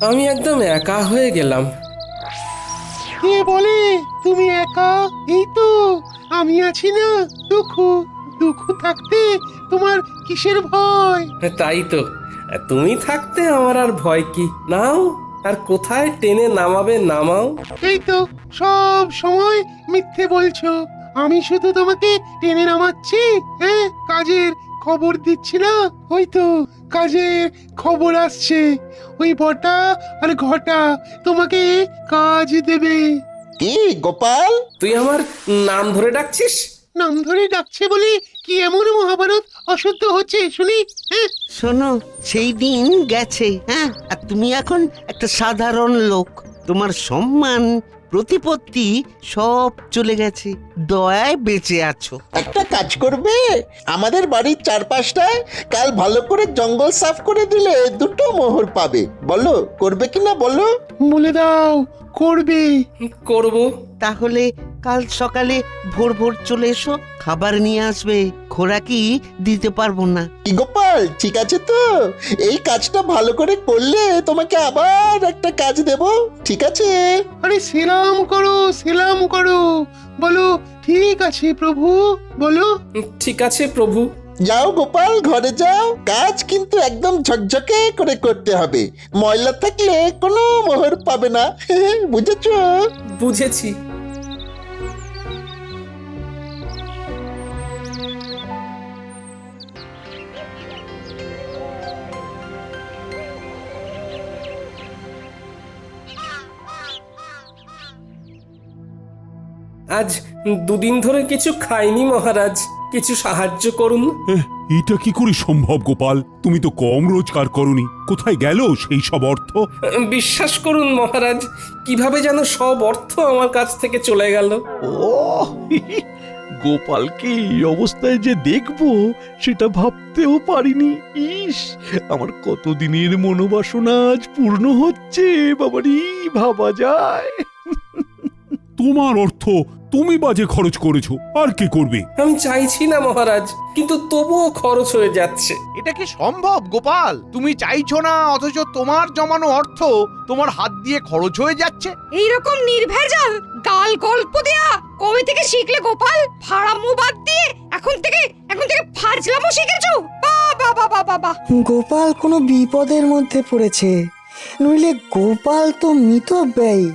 আমি একদম একা হয়ে গেলাম। কে বলে তুমি একা? এই তো আমি আছি না। দুঃখ দুঃখ থাকতে তোমার কিসের ভয়? তাই তো, তুমি থাকতে আমার আর ভয় কি? নাও, আর কোথায় টেনে নামাবে নামাও। এই তো সব সময় মিথ্যে বলছো। আমি শুধু তোমাকে টেনে নামাচ্ছি। হ্যাঁ, কাজের খবর দিচ্ছি না। ওই তো কাজের খবর আসছে। ওই বটা আর ঘটা তোমাকে কাজ দেবে। কি গোপাল? তুই আমার নাম ধরে ডাকছিস? নাম ধরে ডাকছে বলে কি এমন মহাভারত অশুদ্ধ হচ্ছে শুনি? হ্যাঁ, শোনো, সেই দিন গেছে। হ্যাঁ, আর তুমি এখন একটা সাধারণ লোক। তোমার সম্মান, প্রতিপত্তি সব চলে গেছে, দয়ায় বেঁচে আছো। একটা কাজ করবে, আমাদের বাড়ির চারপাশটায় কাল ভালো করে জঙ্গল সাফ করে দিলে দুটো মোহর পাবে। বলো করবে কিনা বলো? বলে দাও করবে। করব। তাহলে কাল সকালে ভোর ভোর চলে এসো, খাবার নিয়ে আসবে। খোরাকি দিতে পারবো না। কি গোপাল, ঠিক আছে তো? এই কাজটা ভালো করে করলে তোমাকে আবার একটা কাজ দেব, ঠিক আছে? আরে সেলাম করো, সেলাম করো। বলো ঠিক আছে প্রভু, বলো। ঠিক আছে প্রভু। যাও গোপাল, ঘরে যাও। কাজ কিন্তু একদম ঝকঝকে করে করতে হবে। ময়লা থাকলে কোনো মোহর পাবে না। বুঝেছো? বুঝেছি। আজ দুদিন ধরে কিছু খাইনি মহারাজ, কিছু সাহায্য করুন। এটা কি করে সম্ভব গোপাল? তুমি তো কম রোজগার করনি, কোথায় গেল সেই সব অর্থ? বিশ্বাস করুন মহারাজ, কিভাবে যেন সব অর্থ আমার কাছ থেকে চলে গেল। ও গোপালকে এই অবস্থায় যে দেখবো সেটা ভাবতেও পারিনি। ইস, আমার কতদিনের মনোবাসনা আজ পূর্ণ হচ্ছে। বাবারি, ভাবা যায়? তোমার অর্থ তুমি বাজে খরচ করেছো, আর কে করবে? আমি চাইছি না মহারাজ, কিন্তু তবুও খরচ হয়ে যাচ্ছে। এটা কি সম্ভব গোপাল? তুমি চাইছো না অথচ তোমার জমানো অর্থ তোমার হাত দিয়ে খরচ হয়ে যাচ্ছে। এইরকম নির্ভেজাল গাল গল্প দেয়া কবে থেকে শিখলে গোপাল? ফাড়ামো বাদ দিয়ে এখন থেকে ফাজলামো শিখেছো? বাবা বাবা বাবা! গোপাল কোনো বিপদের মধ্যে পড়েছে, নইলে গোপাল তো মিতব্যয়ী,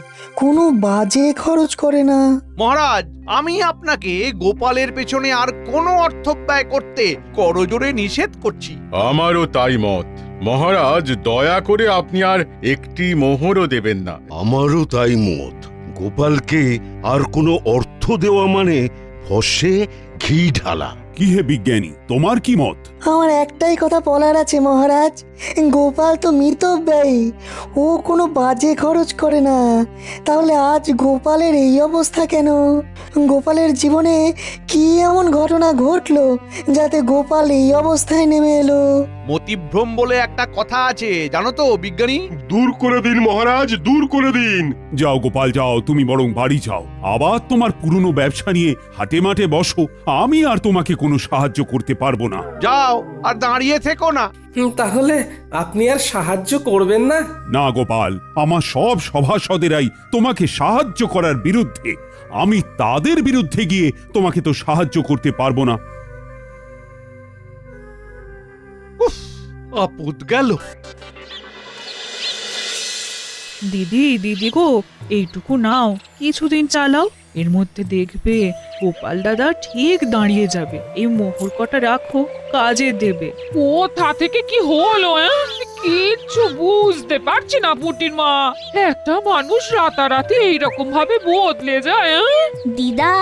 কোনো বাজে খরচ করে না। মহারাজ, আমি আপনাকে গোপালের পেছনে আর কোনো অর্থ ব্যয় করতে করজোরে নিষেধ করছি। আমারও তাই মত। মহারাজ, দয়া করে আপনি আর একটি মোহরও দেবেন না। আমারও তাই মত। গোপালকে আর কোনো অর্থ দেওয়া মানে ফসে ঘি ঢালা। কি হে বিজ্ঞানী, তোমার কি মত? আমার একটাই কথা বলার আছে মহারাজ, গোপাল তো মিতব্যয়ী, ও কোনো বাজে খরচ করে না। তাহলে আজ গোপালের এই অবস্থা কেন? গোপালের জীবনে কি এমন ঘটনা ঘটলো যাতে গোপাল এই অবস্থায় নেমে এলো? মতিভ্রম বলে একটা কথা আছে, জানো তো বিজ্ঞানী? দূর করে দিন মহারাজ, দূর করে দিন। যাও গোপাল যাও, তুমি বরং বাড়ি যাও, আবার তোমার পুরনো ব্যবসা নিয়ে হাটে মাঠে বসো। আমি আর তোমাকে কোনো সাহায্য করতে পারবো না। যাও, আর দাঁড়িয়ে থেকো না। তাহলে আপনি আর সাহায্য করবেন না? না গোপাল, আমার সব সভাসদেরাই তোমাকে সাহায্য করার বিরুদ্ধে। আমি তাদের বিরুদ্ধে গিয়ে তোমাকে তো সাহায্য করতে পারবো না। আপদ গেল। দিদি গো, এইটুকু নাও, কিছুদিন চালাও, এর মধ্যে দেখবে গোপাল দাদা ঠিক দাঁড়িয়ে যাবে। এই মোহর কটা রাখো, কাজে দেবে। কোথা থেকে কি হলো? কিচ্ছু বুঝতে পারছি না পুটির মা। একটা মানুষ রাতারাতি এইরকম ভাবে বদলে যায়। দিদা,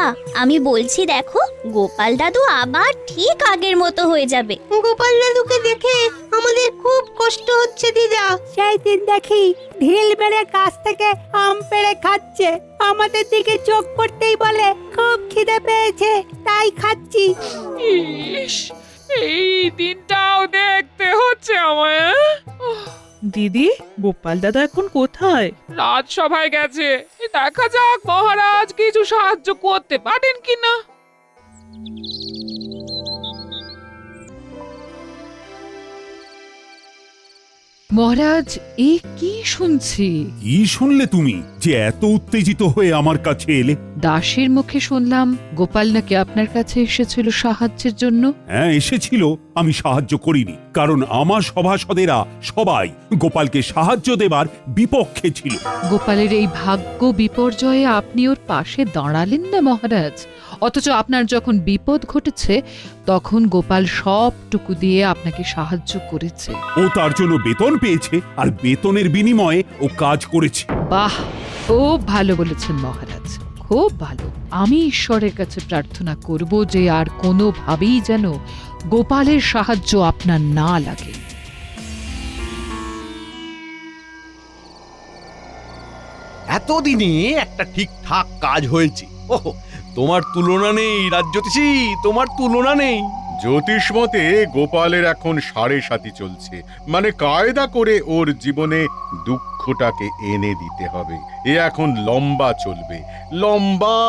আমি বলছি দেখো, গোপাল দাদু আবার ঠিক আগের মতো হয়ে যাবে। গোপাল দাদুকে দেখে আমাদের খুব কষ্ট হচ্ছে দিদা। সেই দিন দেখি ঢিল মেরে গাছ থেকে আম পেড়ে খাচ্ছে, আমাদের দিকে চোখ করতেই বলে খুব খিদে পেয়েছে তাই খাচ্ছি। ইস, এই দিনটাও দেখতে হচ্ছে আমায়। দিদি, গোপাল দাদা এখন কোথায়? রাজসভায় গেছে, দেখা যাক মহারাজ কিছু সাহায্য করতে পারেন কিনা। মহারাজ এ কি শুনছি? কি শুনলে তুমি যে এত উত্তেজিত হয়ে আমার কাছে এলে? দাসের মুখে শুনলাম গোপাল নাকি আপনার কাছে এসেছিল সাহায্যের জন্য। হ্যাঁ এসেছিল, আমি সাহায্য করিনি, কারণ আমার সভাসদেরা সবাই গোপালকে সাহায্য দেবার বিপক্ষে ছিল। গোপালের এই ভাগ্য বিপর্যয়ে আপনি ওর পাশে দাঁড়ালেন না মহারাজ, অথচ আপনার যখন বিপদ ঘটেছে তখন গোপাল সবটুকু দিয়ে আপনাকে সাহায্য করেছে। ও তার জন্য বেতন পেয়েছে, আর বেতনের বিনিময়ে ও কাজ করেছে। বাহ, খুব ভালো বলেছেন মহারাজ, খুব ভালো। আমি ঈশ্বরের কাছে প্রার্থনা করব যে আর কোনোভাবেই যেন গোপালের সাহায্য আপনার না লাগে। এতদিনে একটা ঠিকঠাক কাজ হয়েছে। ওহ, তোমার তুলনা নেই রাজ্যতীষী, তোমার তুলনা নেই। জ্যোতিষ মতে গোপালের এখন 7.5 চলছে, মানে কায়দা করে ওর জীবনে দুঃখটাকে এনে দিতে হবে। এ এখন লম্বা চলবে, লম্বা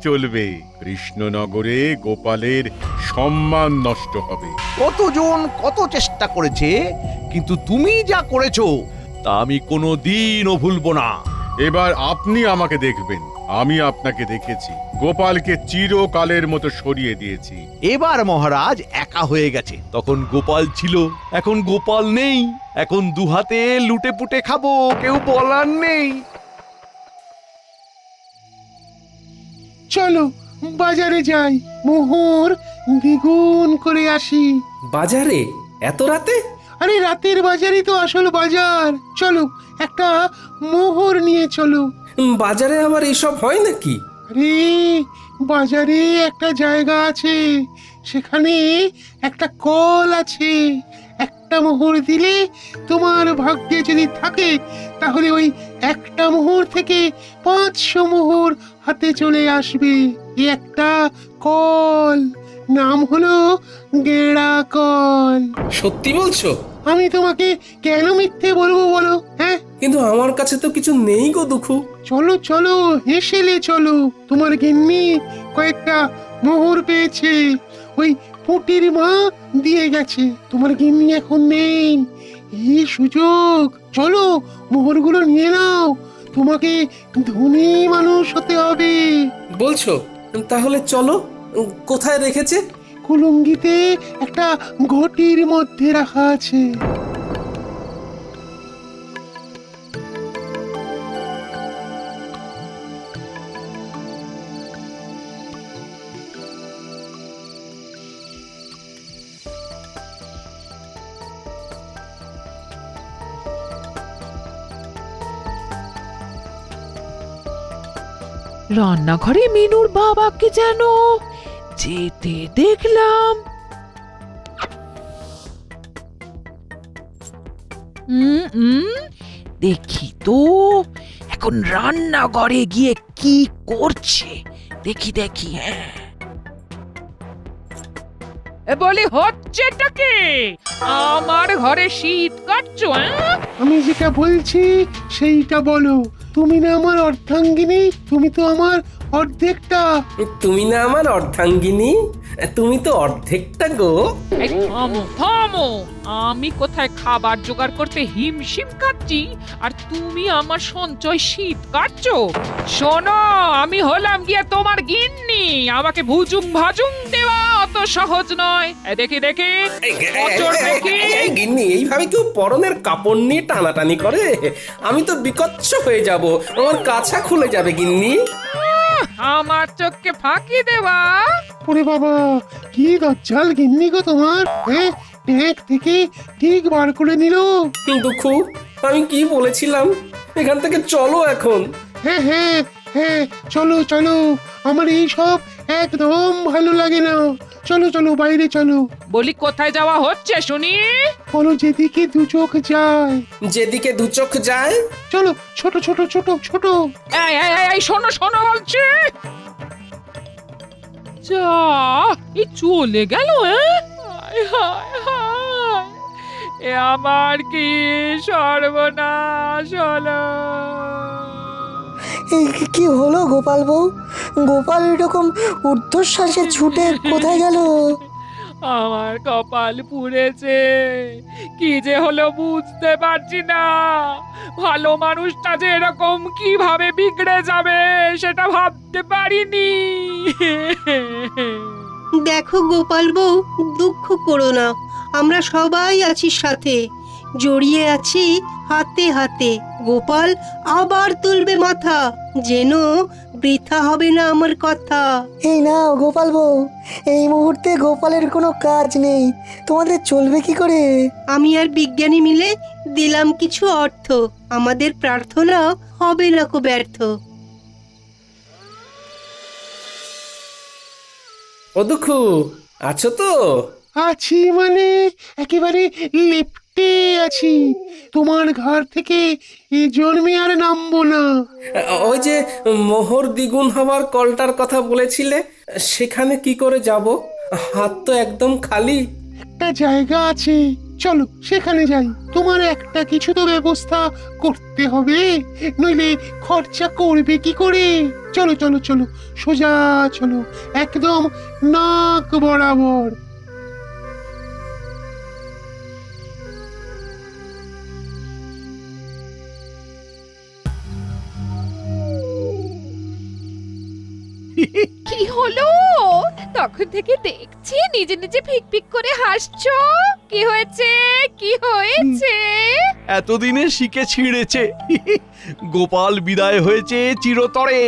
চলবে। কৃষ্ণনগরে গোপালের সম্মান নষ্ট হবে। কতজন কত চেষ্টা করেছে, কিন্তু তুমি যা করেছো তা আমি কোনোদিনও ভুলবো না। এবার আপনি আমাকে দেখবেন, আমি আপনাকে দেখেছি। গোপালকে চিরকালের মতো সরিয়ে দিয়েছি। এবার মহারাজ একা হয়ে গেছে, তখন গোপাল ছিল, এখন গোপাল নেই। এখন দুহাতে লুটে পুটে খাবো, কেউ বলার নেই। চলো বাজারে যাই, মোহর দ্বিগুণ করে আসি। বাজারে এত রাতে? আরে রাতের বাজারই তো আসল বাজার। চলো একটা মোহর নিয়ে চলো। বাজারে আবার এসব হয় নাকি? আরে বাজারে একটা জায়গা আছে, সেখানে একটা কল আছে। একটা মোহর দিলে তোমার ভাগ্যে যদি থাকে তাহলে ওই একটা মোহর থেকে 500 মোহর হাতে চলে আসবে। এই একটা কল, নাম হলো গেঁড়া কল। সত্যি বলছো? আমি তোমাকে কেন মিথ্যে বলবো বলো? হ্যাঁ, কিন্তু আমার কাছে তো কিছু নেই গো দুঃখু। চলো চলো হেসেলে চলো। তোমার গিন্নি কয়েকটা মোহর পেয়েছে, ওই পুটির মা দিয়ে গেছে। তোমার গিন্নি এখন নেই, এই সুযোগ। চলো মোহরগুলো নিয়ে নাও, তোমাকে ধনী মানুষ হতে হবে। বলছো? তাহলে চলো। কোথায় রেখেছে? কুলুঙ্গিতে একটা ঘটির মধ্যে রাখা আছে। রান্নাঘরে মিনুর বাবাকে যেন যেতে দেখলাম। দেখি তো এখন রান্নাঘরে গিয়ে কি করছে। দেখি হ্যাঁ, বলি হচ্ছেটা কি? আমার ঘরে শীত কাটছো? আমি যেটা বলছি সেইটা বলো। তুমি না আমার অর্ধাঙ্গিনী, তুমি তো আমার অর্ধেকটা। তুমি না আমার অর্ধাঙ্গিনী, তুমি তো অর্ধেকটা গো। থামো, আমি কোথায় খাবার জোগাড় করতে হিমশিম কাটছি আর তুমি আমার সঞ্চয় শীত কাটছো? শোনো, আমি হলাম গিয়ে তোমার গিন্নি, আমাকে ভুজুং ভাজুং দেওয়া অত সহজ নয়। দেখি গিন্নি, এইভাবে কেউ পরনের কাপড় নিয়ে টানাটানি করে? আমি তো বিকচ্ছ হয়ে যাব, আমার কাছা খুলে যাবে গিন্নি। আমার চোখকে ফাঁকি দেওয়া? ওরে বাবা, কি দজ্জাল গিন্নি গো তোমার। হ্যাঁ, ট্যাঙ্ক থেকে ঠিক বার করে নিল। দুঃখু, আমি কি বলেছিলাম? এখান থেকে চলো এখন। হ্যাঁ হ্যাঁ হ্যাঁ, চলো চলো। আমার এই সব একদম ভালো লাগে না। চলো চলো বাইরে চলো। বলি কোথায় যাওয়া হচ্ছে শুনি? বলো যেদিকে দু চোখ যায়। যেদিকে দু চোখ যায়? চলো, ছোট ছোট ছোট ছোট। এই শোনো বলছি। যা, এই চলে গেল। এ আমার কি সর্বনাশ হলো। কি হলো গোপাল বউ? গোপাল এরকম ঊর্ধ্বশ্বাসে ছুটে কোথায় গেল? আমার কপাল পুড়েছে, কি যে হলো বুঝতে পারছি না। ভালো মানুষটা যে এরকম কিভাবে বিগড়ে যাবে সেটা ভাবতে পারিনি। দেখো গোপাল বউ, দুঃখ করো না, আমরা সবাই আছি সাথে, জড়িয়ে আছি হাতে হাতে। গোপাল আবার তুলবে মাথা, যেন বৃথা হবে না আমার কথা। এই নাও গোপাল বউ, এই মুহূর্তে গোপালের কোনো কাজ নেই, তোমাদের চলবে কি করে? আমি আর বিজ্ঞানী মিলে দিলাম কিছু অর্থ, আমাদের প্রার্থনা হবে না কো ব্যর্থ। ও দুঃখু, আছো তো? আছি মানে একেবারে লেপ্টে আছি, তোমার ঘর থেকে জন্মে আর নামবো না। ওই যে মোহর দ্বিগুণ হওয়ার কলটার কথা বলেছিলে, সেখানে কি করে যাব? হাত তো একদম খালি। একটা জায়গা আছে, চলো সেখানে যাই। তোমার একটা কিছু তো ব্যবস্থা করতে হবে, নইলে খরচা করবে কি করে? চলো চলো চলো, সোজা চলো, একদম নাক বরাবর। কি হলো? তখন থেকে দেখছি নিজে নিজে ফিক ফিক করে হাসছো। কি হয়েছে? কি হয়েছে? এতদিনে শিখে ছিঁড়েছে। গোপাল বিদায় হয়েছে চিরতরে।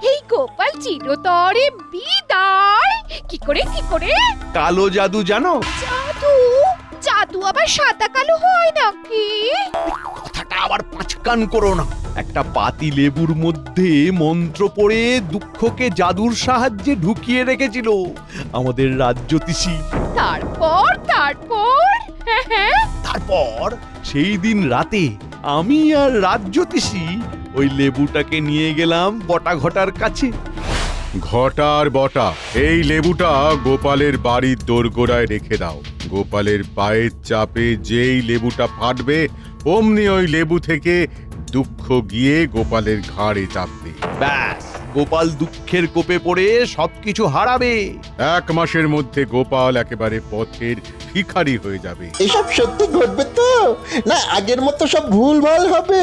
এই গোপাল চিরতরে বিদায়? কি করে কি করে? কালো জাদু জানো? জাদু? জাদু আবার সাদা কালো হয় নাকি? কথাটা আবার পাঁচকান করো না। একটা পাতি লেবুর মধ্যে মন্ত্র পড়ে দুঃখকে জাদুর সাহায্যে ঢুকিয়ে রেখেছিল আমাদের রাজ্যতীষী। তারপর তারপর হ্যাঁ, তারপর সেই দিন রাতে আমি আর রাজ্যতীষী ওই লেবুটাকে নিয়ে গেলাম বটা ঘটার কাছে। ঘটার বটা, এই লেবুটা গোপালের বাড়ির দোরগোড়ায় রেখে দাও। গোপালের পায়ের চাপে যেই লেবুটা ফাটবে, অমনি ওই লেবু থেকে দুঃখ গিয়ে গোপালের ঘাড়ে চাপবে। ব্যাস, গোপাল দুঃখের কোপে পড়ে সবকিছু হারাবে। 1 মাসের মধ্যে গোপাল একেবারে পথের ভিখারি হয়ে যাবে। এসব সত্যি ঘটবে তো, না আগের মতো সব ভুলভাল হবে?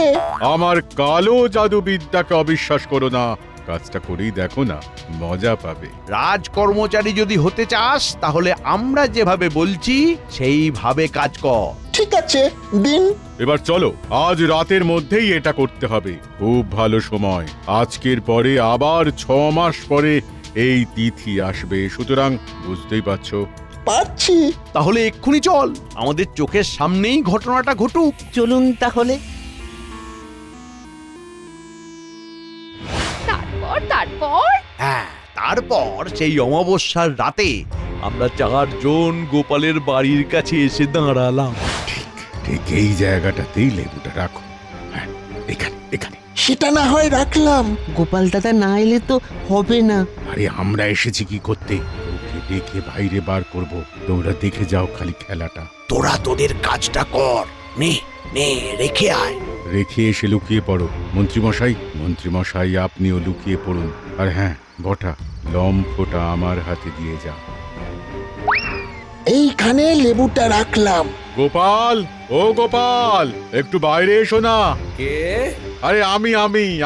আমার কালো জাদুবিদ্যাকে অবিশ্বাস করো না, কাজটা করেই দেখো না, মজা পাবে। রাজকর্মচারী যদি হতে চাস তাহলে আমরা যেভাবে বলছি সেইভাবে কাজ কর। ঠিক আছে, দিন। এবার চলো, আজ রাতের মধ্যেই এটা করতে হবে। খুব ভালো সময়, আজকের পরে আবার 6 মাস পরে এই তিথি আসবে, সুতরাং বুঝতেই পারছো। পাচ্ছি। তাহলে এক্ষুনি চল, আমাদের চোখের সামনেই ঘটনাটা ঘটুক। চলুন তাহলে। তারপর হ্যাঁ, তারপর সেই অমাবস্যার রাতে আমরা 4 জন গোপালের বাড়ির কাছে এসে দাঁড়ালাম। ঠিক এই জায়গাটাতেই লেবুটা রাখো। হ্যাঁ, এখানে এখানে। সেটা না হয় রাখলাম। গোপাল দাদা না এলে তো হবে না। আরে আমরা এসেছি কি করতে? ওকে দেখে বাইরে বার করব, তোমরা দেখে যাও খালি খেলাটা। তোরা তোদের কাজটা কর, নে নে রেখে আয়। রেখে এসে লুকিয়ে পড়ো। মন্ত্রীমশাই আপনিও লুকিয়ে পড়ুন। আর হ্যাঁ বটা, লম্ফটা আমার হাতে দিয়ে যা। এইখানে লেবুটা রাখলাম। গোপাল, ও গোপাল, একটু বাইরে এসো না। কে? আরে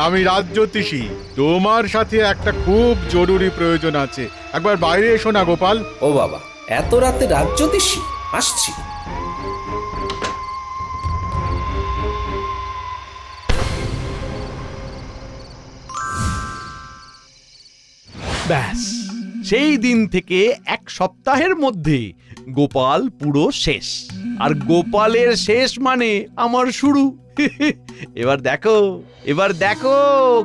আমি রাজ্যতীষী। তোমার সাথে একটা খুব জরুরি প্রয়োজন আছে, একবার বাইরে এসো না গোপাল। ও বাবা, এত রাতে রাজ্যতীষী? আসছি। ব্যাস, সেই দিন থেকে 1 সপ্তাহের মধ্যে গোপাল পুরো শেষ। আর গোপালের শেষ মানে আমার শুরু। এবার দেখো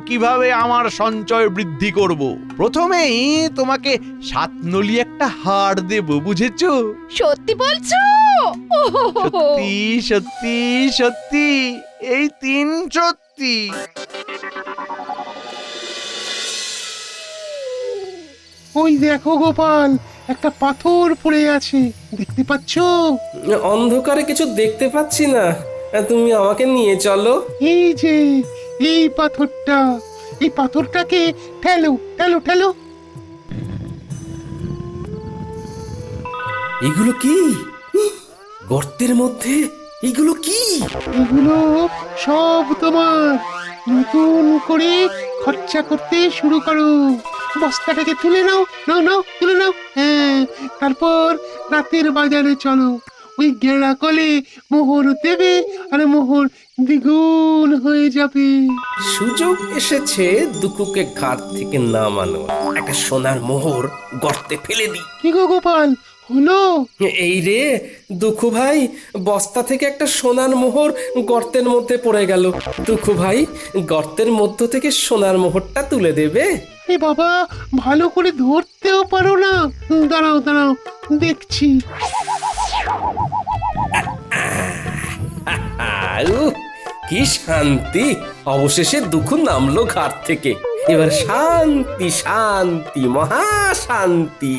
কিভাবে আমার সঞ্চয় বৃদ্ধি করব। প্রথমেই তোমাকে 7 নলি একটা হার দেব, বুঝেছো? সত্যি বলছো? সত্যি সত্যি সত্যি, এই 3 সত্যি। ওই দেখো গোপাল, একটা পাথর পড়ে আছে, দেখতে পাচ্ছো? অন্ধকারে কিছু দেখতে পাচ্ছি না, তুমি আমাকে নিয়ে চলো। এই যে এই পাথরটা, এই পাথরটাকে ঠেলো ঠেলো ঠেলো। এগুলো কি? গর্তের মধ্যে এগুলো কি? এগুলো সব তোমার। নতুন করে খরচা করতে শুরু করো। বস্তাটাকে তুলে নাও, নাও নাও, তুলে নাও। হ্যাঁ, তারপর রাতের বাজারে চলো। ওই গেঁড়া কলে মোহর দেবে, আর মোহর দ্বিগুণ হয়ে যাবে। সুযোগ এসেছে দুকুকে ঘাট থেকে নামানো। একটা সোনার মোহর গর্তে ফেলে দিই। কি গো গোপাল, হলো? এই রে দুঃখু ভাই, বস্তা থেকে একটা সোনার মোহর গর্তের মধ্যে পড়ে গেল। দুঃখু ভাই, গর্তের মধ্য থেকে সোনার মোহরটা তুলে দেবে? এ বাবা, ভালো করে ধরতেও পারো না। দাঁড়াও দাঁড়াও, দেখছি। উহ, কি শান্তি! অবশেষে দুঃখু নামলো ঘাট থেকে। এবার শান্তি শান্তি, মহা শান্তি।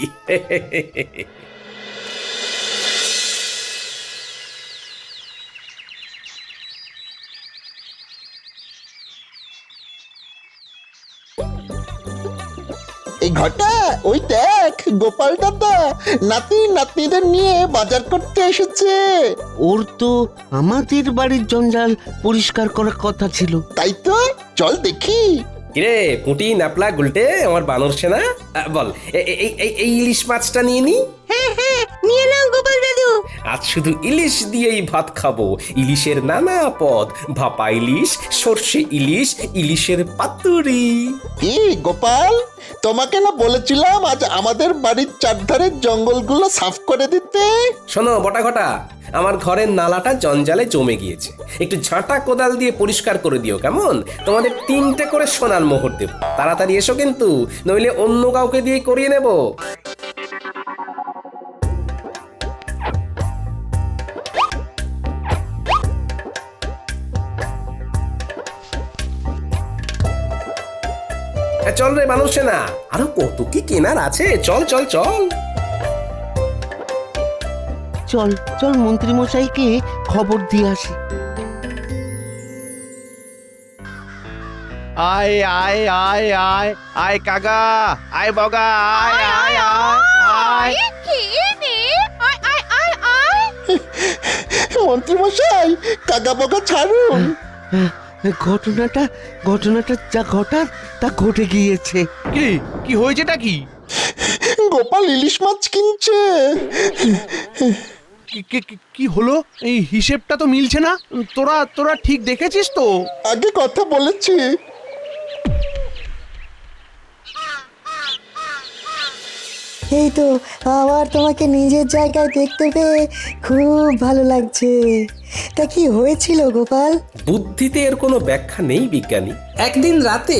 এই ঘটা, ওই দেখ গোপাল দাদা নাতি নাতনিদের নিয়ে বাজার করতে এসেছে। ওর তো আমাদের বাড়ির জঞ্জাল পরিষ্কার করার কথা ছিল। তাই তো, চল দেখি। কিরে পুঁটি, ন্যাপলা, গুলটে, আমার বানর সেনা, বল এই ইলিশ মাছটা নিয়ে নি। হ্যাঁ হ্যাঁ, নিয়ে নাও গোপাল দাদু। আজ শুধু ইলিশ দিয়েই ভাত খাবো। ইলিশের নানা পদ, ভাপা ইলিশ, সর্ষে ইলিশ, ইলিশের পাতুরি। কি গোপাল, তোমাকে না বলেছিলাম আজ আমাদের বাড়ির চারধারের জঙ্গলগুলো সাফ করে দিতে? শোনো বটা ঘটা, আমার ঘরের নালাটা জঞ্জালে জমে গিয়েছে। একটু ঝাঁটা কোদাল দিয়ে পরিষ্কার করে দিও কেমন? তোমাদের 3টে করে সোনার মোহর দেব। তাড়াতাড়ি এসো কিন্তু, নইলে অন্য কাউকে দিয়ে করিয়ে নেব। চল রে মানুষ না, আরো কত কি কেনার আছে। চল চল চল চল চল মন্ত্রী মশাইকে খবর দিয়ে আসি। আয় আয় আয় আয় আয় কাকা, আয় বগা, আয় আয় আয় আয়। মন্ত্রী মশাই, কাকা বকা ছাড়ুন। ঘটনাটা যা ঘটার তা ঘটে গিয়েছে। কি কি হয়েছেটা কি? গোপাল ইলিশ মাছ কিনছে। কি হলো? এই হিসেবটা তো মিলছে না। তোরা ঠিক দেখেছিস তো? আগে কথা বলেছি। এই তো, আবার তোমাকে নিজের জায়গায় দেখতে পেয়ে খুব ভালো লাগছে। তা কি হয়েছিল গোপাল? বুদ্ধিতে এর কোনো ব্যাখ্যা নেই বিজ্ঞানী। একদিন রাতে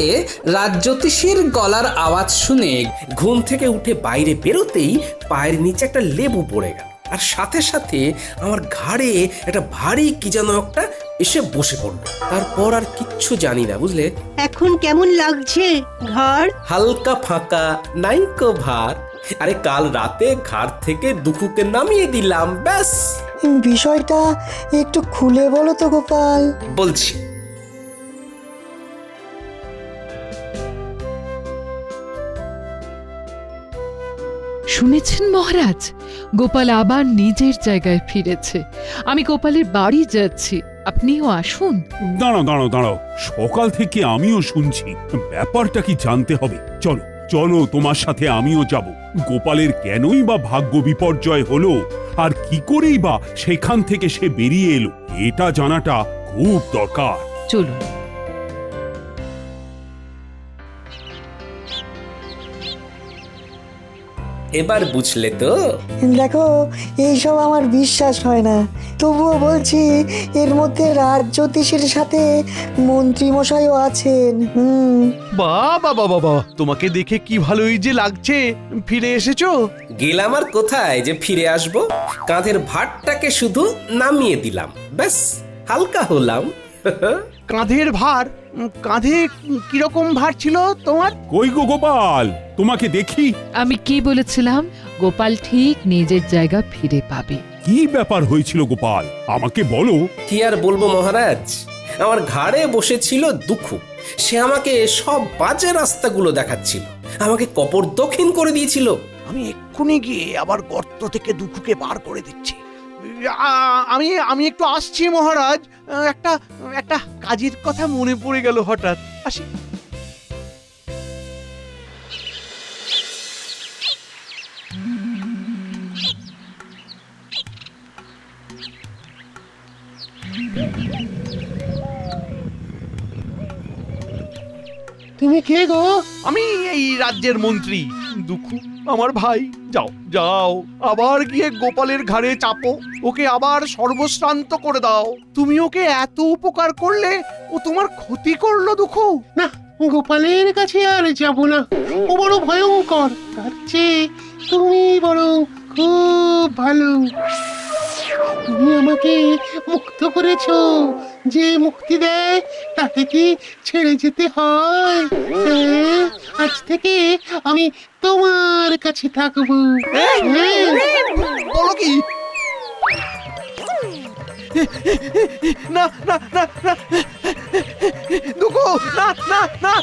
রাজজ্যোতিষীর গলার আওয়াজ শুনে ঘুম থেকে উঠে বাইরে বেরোতেই পায়ের নিচে একটা লেবু পড়ে গেল, আর সাথে সাথে আমার ঘাড়ে একটা ভারী কি যেন একটা এসে বসে পড়লো। তারপর আর কিচ্ছু জানি না, বুঝলে? এখন কেমন লাগছে ঘর? হালকা ফাঁকা, নাইকো ভার। আরে কাল রাতে ঘাট থেকে দুঃখুকে নামিয়ে দিলাম, ব্যাস। বিষয়টা একটু খুলে বলো তো গোপাল। বলছি। শুনেছেন মহারাজ, গোপাল আবার নিজের জায়গায় ফিরেছে। আমি গোপালের বাড়ি যাচ্ছি, আপনিও আসুন। দাঁড়াও দাঁড়াও দাঁড়াও, সকাল থেকে আমিও শুনছি। ব্যাপারটা কি জানতে হবে। চলো চলো, তোমার সাথে আমিও যাব। গোপালের কেনই বা ভাগ্য বিপর্যয় হলো, আর কি করেই বা সেখান থেকে সে বেরিয়ে এলো, এটা জানাটা খুব দরকার। চলুন। এবার বুঝলে তো? দেখো, এইসব আমার বিশ্বাস হয় না, তবুও বলছি এর মধ্যে রাজজ্যোতিষীর সাথে মন্ত্রী মশাইও আছেন। বাবা বাবা বাবা, তোমাকে দেখে কি ভালোই যে লাগছে। ফিরে এসেছো? গেলাম আর কোথায় যে ফিরে আসবো। কাঁধের ভারটাকে শুধু নামিয়ে দিলাম, ব্যাস, হালকা হলাম। কাঁধের ভার? কাঁধে কিরকম ভার ছিল তোমার? কই গো গোপাল, তোমাকে দেখি। আমি কি বলেছিলাম? গোপাল ঠিক নিজের জায়গা ফিরে পাবে। কি ব্যাপার হয়েছিল গোপাল, আমাকে বলো। কি আর বলবো মহারাজ, আমার ঘাড়ে বসেছিল দুঃখু। সে আমাকে সব বাজে রাস্তাগুলো দেখাচ্ছিল, আমাকে কপর দক্ষিণ করে দিয়েছিল। আমি এক্ষুনি গিয়ে আবার গর্ত থেকে দুঃখকে বার করে দিচ্ছি। আমি আমি একটু আসছি মহারাজ। একটা একটা কাজের কথা মনে পড়ে গেল হঠাৎ। আসি। তুমি কে গো? আমি এই রাজ্যের মন্ত্রী দুঃখু, আমার ভাই। যাও যাও, আবার গিয়ে গোপালের ঘাড়ে চাপো, ওকে আবার সর্বশ্রান্ত করে দাও। তুমি ওকে এত উপকার করলে, ও তোমার ক্ষতি করলো দুঃখু। না, গোপালের কাছে আর যাব না, ও বড় ভয়ঙ্কর। তার চেয়ে তুমি বরং খুব ভালো। তুমি আমাকে মুক্ত করেছো, যে মুক্তি দেয় তাকে কি ছেড়ে যেতে হয়? হ্যাঁ, আজ থেকে আমি তোমার কাছে থাকবো। হ্যাঁ। বলো কি? না না না না দুঃখু, না না না